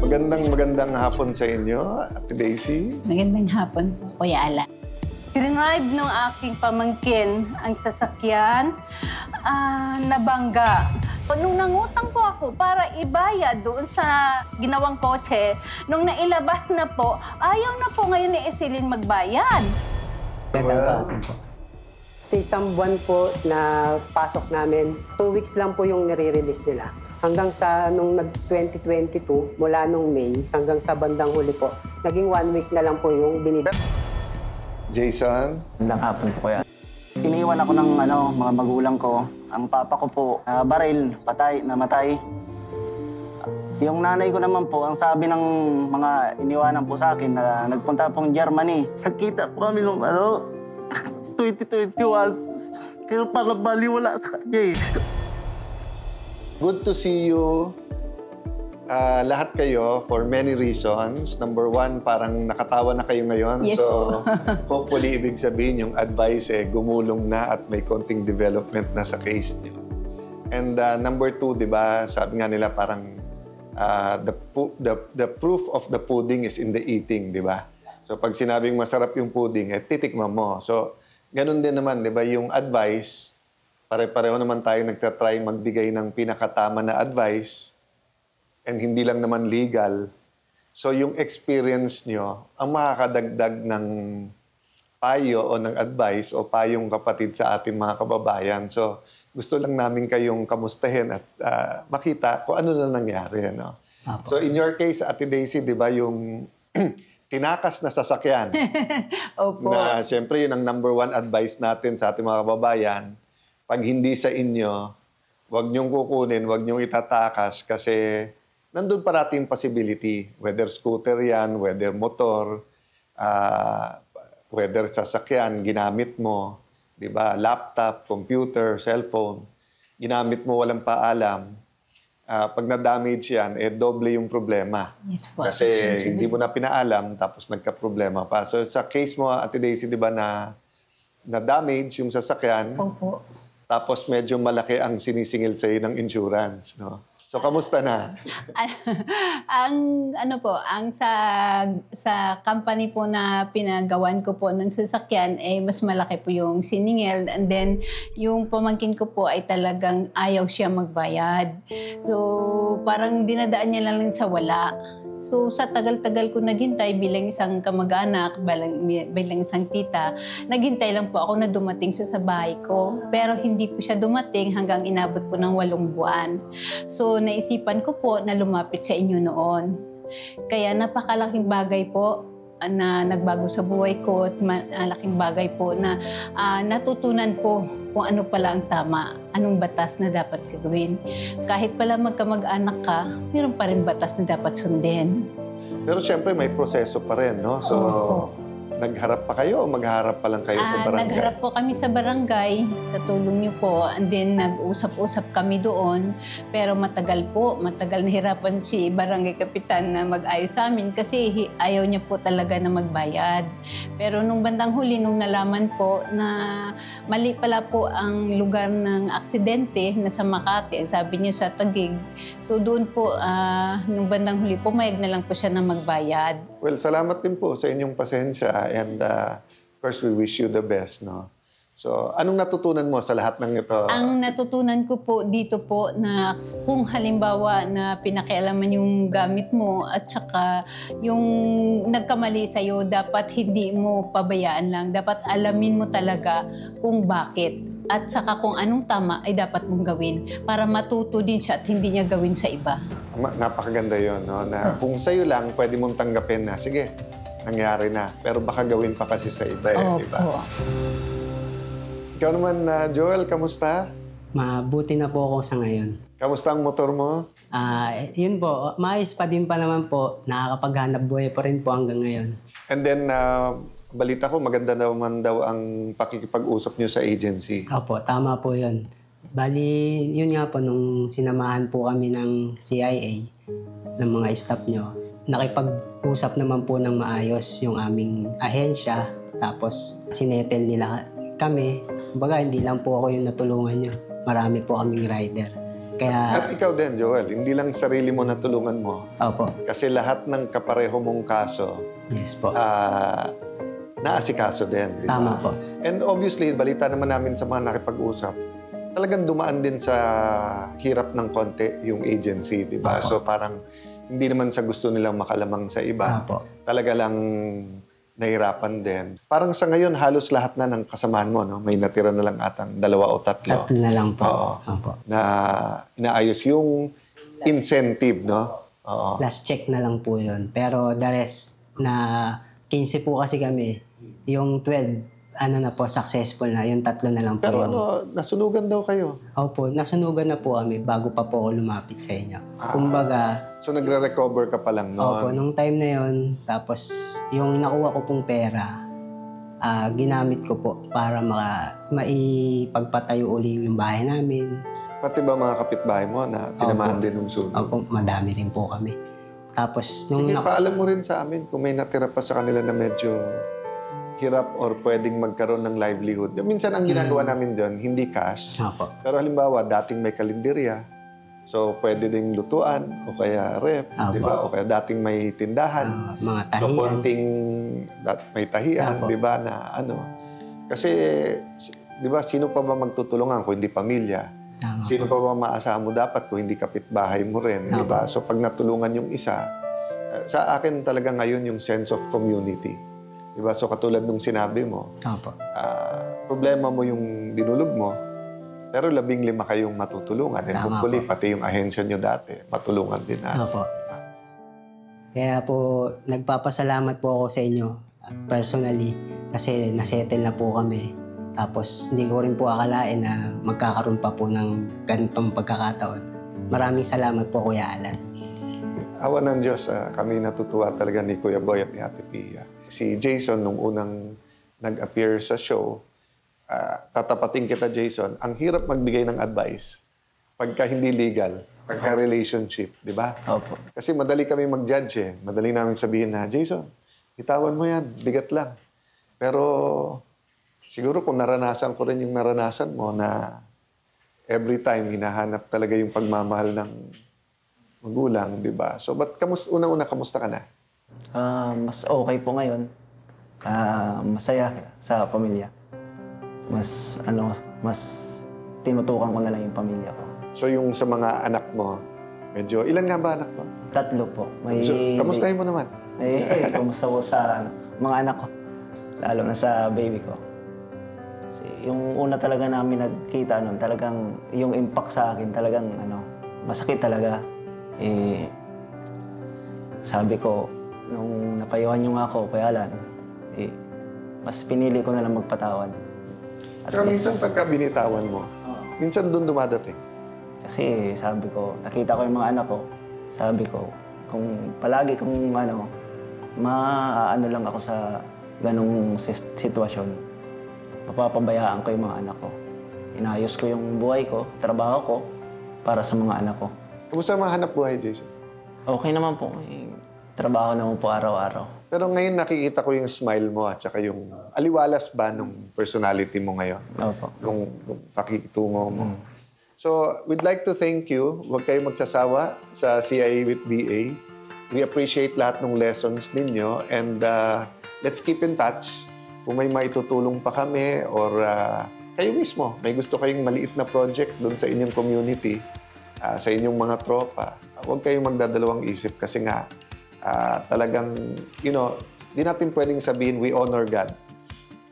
Magandang hapon sa inyo, Ate Daisy. Magandang hapon po, Kuya Ala. Drive ng aking pamangkin ang sasakyan, nabangga. So, nung nangutang po ako para ibayad doon sa ginawang kotse, nung nailabas na po, ayaw na po ngayon ni Esilin magbayad. Well, Sa isang buwan po na pasok namin, 2 weeks lang po yung nire-release nila. Hanggang sa nung nag-2022, mula nung May, hanggang sa bandang huli po, naging 1 week na lang po yung binibigay. Jason. Magandang hapon po kuya. Iniwan ako ng mga magulang ko. Ang papa ko po, baril, namatay. Yung nanay ko naman po, ang sabi ng mga iniwanan po sa akin na nagpunta pong Germany. Nagkita po kami nung 2021. Kaya parang baliwala sa kanya eh. Good to see you. Lahat kayo for many reasons. Number one, parang nakatawa na kayo ngayon. Yes. So, hopefully, ibig sabihin yung advice gumulong na at may konting development na sa case niyo. And number two, di ba, sabi nga nila parang the proof of the pudding is in the eating, di ba? So, pag sinabing masarap yung pudding, titikman mo. So, ganun din naman, di ba, yung advice, pare-pareho naman tayo nagtatry magbigay ng pinakatama na advice and hindi lang naman legal. So yung experience nyo, ang makakadagdag ng payo o ng advice o payong kapatid sa ating mga kababayan. So gusto lang namin kayong kamustahin at makita kung ano na nangyari. No? So in your case, Ate Daisy, di ba yung tinakas na sasakyan? Opo. Na siyempre yun ang number one advice natin sa ating mga kababayan. Pag hindi sa inyo, huwag niyong kukunin, huwag niyong itatakas kasi nandun parating possibility. Whether scooter yan, whether motor, whether sasakyan, ginamit mo, di ba? Laptop, computer, cellphone, ginamit mo walang paalam. Pag na-damage yan, doble yung problema. Yes po. Kasi hindi mo na pinaalam, tapos nagka-problema pa. So sa case mo, Ate Daisy, di ba, na damage yung sasakyan, Opo. tapos medyo malaki ang sinisingil sa'yo ng insurance, no? So, kamusta na? ang sa company po na pinagawan ko po ng sasakyan, mas malaki po yung siningil. And then, yung pamangkin ko po ay talagang ayaw siya magbayad. So, parang dinadaan niya lang sa wala. So, sa tagal-tagal ko naghintay bilang isang kamag-anak, bilang isang tita, naghintay lang po ako na dumating sa bahay ko. Pero hindi po siya dumating hanggang inabot po ng 8 buwan. So, naisipan ko po na lumapit sa inyo noon. Kaya napakalaking bagay po na nagbago sa buhay ko at malaking bagay po na natutunan ko kung ano pala ang tama, anong batas na dapat gagawin. Kahit pala magkamag-anak ka, mayroon pa rin batas na dapat sundin. Pero siyempre may proseso pa rin, no? So, nagharap pa kayo o magharap pa lang kayo sa barangay? Nagharap po kami sa barangay, sa tulong niyo po. And then, nag-usap-usap kami doon. Pero matagal nahirapan si barangay kapitan na mag-ayos sa amin kasi ayaw niya po talaga na magbayad. Pero nung bandang huli, nung nalaman po na mali pala po ang lugar ng aksidente na sa Makati, ang sabi niya sa Taguig. So doon po, nung bandang huli, pumayag na lang po siya na magbayad. Well, salamat din po sa inyong pasensya and first we wish you the best, no? So, anong natutunan mo sa lahat ng ito? Ang natutunan ko po dito po na kung halimbawa na pinakialaman yung gamit mo at saka yung nagkamali sa'yo, dapat hindi mo pabayaan lang. Dapat alamin mo talaga kung bakit. At saka kung anong tama ay dapat mong gawin para matuto din siya at hindi niya gawin sa iba. Napakaganda yon, no? Na kung sa'yo lang, pwede mong tanggapin na, sige, nangyari na. Pero baka gawin pa kasi sa iba, di ba? Ikaw naman, Joel, kamusta? Mabuti na po ako sa ngayon. Kamusta ang motor mo? Yun po, maayos pa din pa naman po. Nakakapaghanap buhay pa rin po hanggang ngayon. And then, balita ko, maganda naman daw ang pakikipag-usap niyo sa agency. Opo, tama po yun. Bali, yun nga po, nung sinamahan po kami ng CIA, ng mga staff nyo, nakipag-usap naman po ng maayos yung aming ahensya. Tapos, sinetel nila kami. Kumbaga, hindi lang po ako yung natulungan nyo. Marami po kaming rider. Kaya, At ikaw din, Joel, hindi lang sarili mo na tulungan mo. opo, Kasi lahat ng kapareho mong kaso, yes po. naasikaso din. Di ba? Tama po. And obviously, balita naman namin sa mga nakipag-usap, talagang dumaan din sa hirap ng konti yung agency, di ba? Opo. So parang hindi naman sa gusto nilang makalamang sa iba. Opo. Talaga lang nahirapan din. Parang sa ngayon, halos lahat na ng kasamaan mo, no? May natira na lang atang 2 o 3 Tatlo na lang po. Oo. Opo. na inaayos yung incentive, no? Oo. Last check na lang po yun. Pero the rest na 15 po kasi kami, yung 12, successful na. Yung 3 na lang po. Pero yung- nasunugan daw kayo. Opo, nasunugan na po kami bago pa po ako lumapit sa inyo. Kumbaga, So nagre-recover ka pa lang opo, noon. nung time na yun, tapos yung nakuha ko pong pera, ginamit ko po para maipagpatayo uli yung bahay namin. Pati ba mga kapitbahay mo na tinamahan din ng sunog? Opo, madami rin po kami. Tapos, nung Sige, paalam mo rin sa amin kung may natira pa sa kanila na medyo hirap or pwedeng magkaroon ng livelihood. Minsan ang ginagawa namin doon, hindi cash. Opo. Pero halimbawa, dating may kalenderya. So, pwede ding lutuan o kaya rep, Apo. di ba? O kaya dating may tindahan. Mga So, tahiyan. konting may tahian, Apo. di ba, na ano. Kasi, di ba, sino pa ba magtutulungan kung hindi pamilya? Tama Sino po. pa ba maasahan mo dapat kung hindi kapitbahay mo rin, di ba? So, pag natulungan yung isa, sa akin talaga ngayon yung sense of community. Di ba? So, katulad nung sinabi mo, Opo. problema mo yung dinulog mo, pero 15 kayong matutulungan. And Tama hopefully, po. pati yung ahensya nyo dati, matulungan din natin. Opo. Kaya po, nagpapasalamat po ako sa inyo personally kasi nasettle na po kami. Tapos hindi ko rin po akalain na magkakaroon pa po ng ganitong pagkakataon. Maraming salamat po, Kuya Alan. Awa ng Diyos, kami natutuwa talaga ni Kuya Boy at ni Ate Pia. Si Jason, nung unang nag-appear sa show, tatapating kita, Jason, ang hirap magbigay ng advice pagka hindi legal, pagka relationship, di ba? Opo. Kasi madali kami mag-judge eh. Madali namin sabihin na, Jason, bitawan mo yan, bigat lang. Pero siguro kung naranasan ko rin yung naranasan mo na every time hinahanap talaga yung pagmamahal ng magulang, di ba? So, ba't una-una, kamusta ka na? Mas okay po ngayon. Masaya sa pamilya. Mas tinutukan ko na lang yung pamilya ko. So, yung sa mga anak mo, medyo, ilan nga ba anak mo? 3 po. So, kamustahin mo naman? Kumusta po sa mga anak ko. Lalo na sa baby ko. Kasi yung una talaga namin nagkita nun, talagang yung impact sa akin, talagang masakit talaga. Sabi ko, nung napayuhan niyo nga ako, Kuya Alan, mas pinili ko na lang magpatawad. Pero minsan pagka binitawan mo, minsan doon dumadating. Kasi sabi ko, nakita ko yung mga anak ko, sabi ko, kung palagi kung maaano lang ako sa ganong sitwasyon, mapapabayaan ko yung mga anak ko. Inayos ko yung buhay ko, trabaho ko, para sa mga anak ko. Kamusta mahanap buhay, Jason? Okay naman po. Trabaho naman po araw-araw. Pero ngayon nakikita ko yung smile mo at saka yung aliwalas ba nung personality mo ngayon? Opo. Nung pakikitungo mo. So, we'd like to thank you. Huwag kayo magsasawa sa CIA with BA. We appreciate lahat ng lessons ninyo and let's keep in touch. Kung may maitutulong pa kami or kayo mismo, may gusto kayong maliit na project doon sa inyong community, sa inyong mga tropa, huwag kayong magdadalawang isip kasi nga, talagang, di natin pwedeng sabihin we honor God.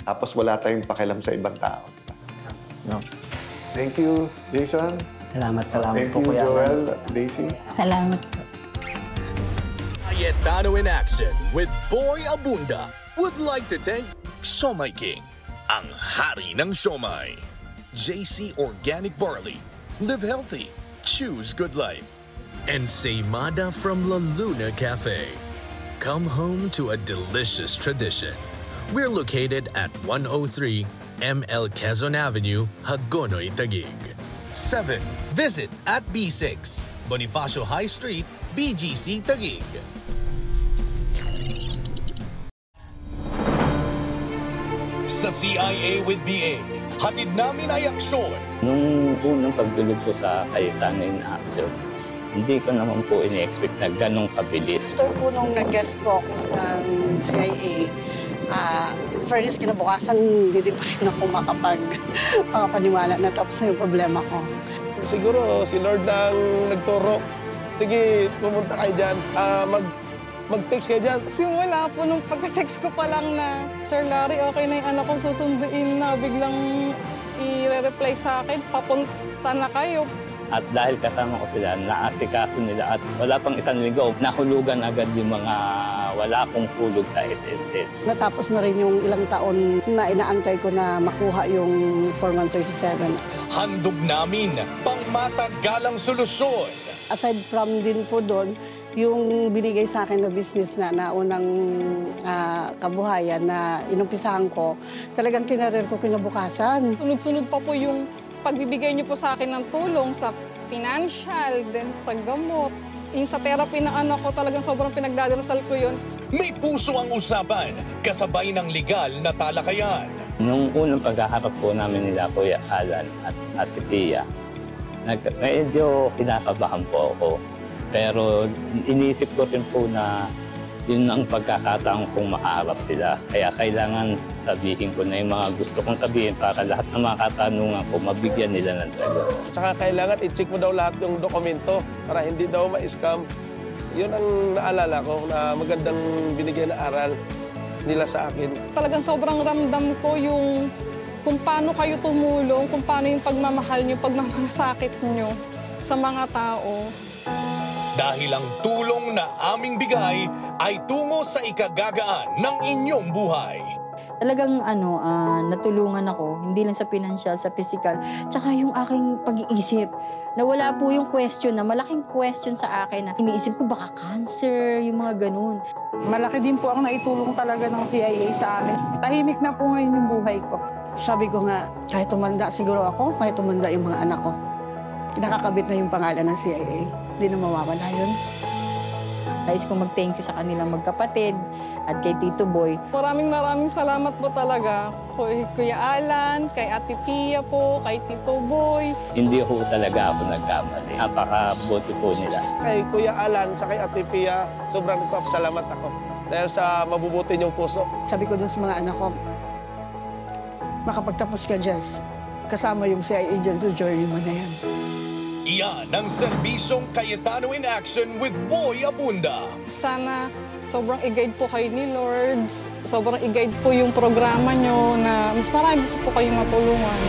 Tapos wala tayong pakialam sa ibang tao. Diba? No. Thank you, Jason. Salamat Thank po, you, Kuya Alan. Joel, Daisy. Salamat po. Cayetano in Action with Boy Abunda would like to thank Siomai King, ang hari ng siomai. JC Organic Barley. Live healthy. Choose good life. And Seimada from La Luna Cafe. Come home to a delicious tradition. We're located at 103 ML Quezon Avenue, Hagonoy, Taguig. 7. Visit at B6, Bonifacio High Street, BGC, Taguig. Sa CIA with BA, Hatid namin ay aksyon. Nung unang pagdulog ko sa Cayetano in Action, hindi ko naman po ini-expect na ganong kabilis. Ito po nung nag-guest focus ng CIA, in fairness, kinabukasan, hindi pa rin ako makapaniwala na tapos na yung problema ko. Siguro si Lord nang nagturo. Sige, pumunta kayo dyan. Mag-text kayo dyan. Simula po nung pagka-text ko pa lang na, Sir Larry, okay na yung anak ko susunduin na, biglang i-reply sa akin, papunta na kayo. At dahil kasama ko sila, naasikaso nila at wala pang isang linggo, nahulugan agad yung mga wala kong hulog sa SSS. Natapos na rin yung ilang taon na inaantay ko na makuha yung Form 137. Handog namin pangmatagalang solusyon. Aside from din po doon, yung binigay sa akin na business na naunang kabuhayan na inumpisahan ko, talagang kinarir ko kinabukasan. Sunod-sunod pa po yung pagbibigay niyo po sa akin ng tulong sa financial, then sa gamot. Yung sa therapy ng anak ko, talagang sobrang pinagdadarasal ko yun. May puso ang usapan, kasabay ng legal na talakayan. Nung unang pagkaharap po namin nila Kuya Alan at Ate Pia, medyo kinakabahan po ako. Pero iniisip ko rin po na yun ang pagkakataon kong makaharap sila. Kaya kailangan sabihin ko na yung mga gusto kong sabihin para lahat ng mga katanungan ko, mabigyan nila ng sagot. Saka kailangan i-check mo daw lahat yung dokumento para hindi daw ma-scam. Yun ang naalala ko na magandang binigyan na aral nila sa akin. Talagang sobrang ramdam ko yung kung paano kayo tumulong, kung paano yung pagmamahal niyo, pagmamalasakit niyo sa mga tao. Dahil ang tulong na aming bigay ay tungo sa ikagagaan ng inyong buhay. Talagang natulungan ako, hindi lang sa financial, sa physical, tsaka yung aking pag-iisip. Nawala po yung question na malaking question sa akin na iniisip ko baka cancer, yung mga ganun. Malaki din po ang naitulong talaga ng CIA sa akin. Tahimik na po ngayon yung buhay ko. Sabi ko nga, kahit tumanda siguro ako, kahit tumanda yung mga anak ko, nakakabit na yung pangalan ng CIA. Hindi na mawawala yun. Nais kong mag-thank you sa kanilang magkapatid at kay Tito Boy. Maraming salamat po talaga kay Kuya Alan, kay Ate Pia po, kay Tito Boy. Hindi ho talaga ako nagkamali. Napakabuti po nila. Kay Kuya Alan sa kay Ate Pia, sobrang nagpapasalamat ako dahil sa mabubuti niyong puso. Sabi ko dun sa mga anak ko, makapagtapos ka, Jess, kasama yung CIA dyan sa journey mo na yan. Iyan ang serbisyong Cayetano in Action with Boy Abunda. Sana sobrang i-guide po kayo ni Lord. Sobrang i-guide po yung programa nyo na mas marami po kayong matulungan.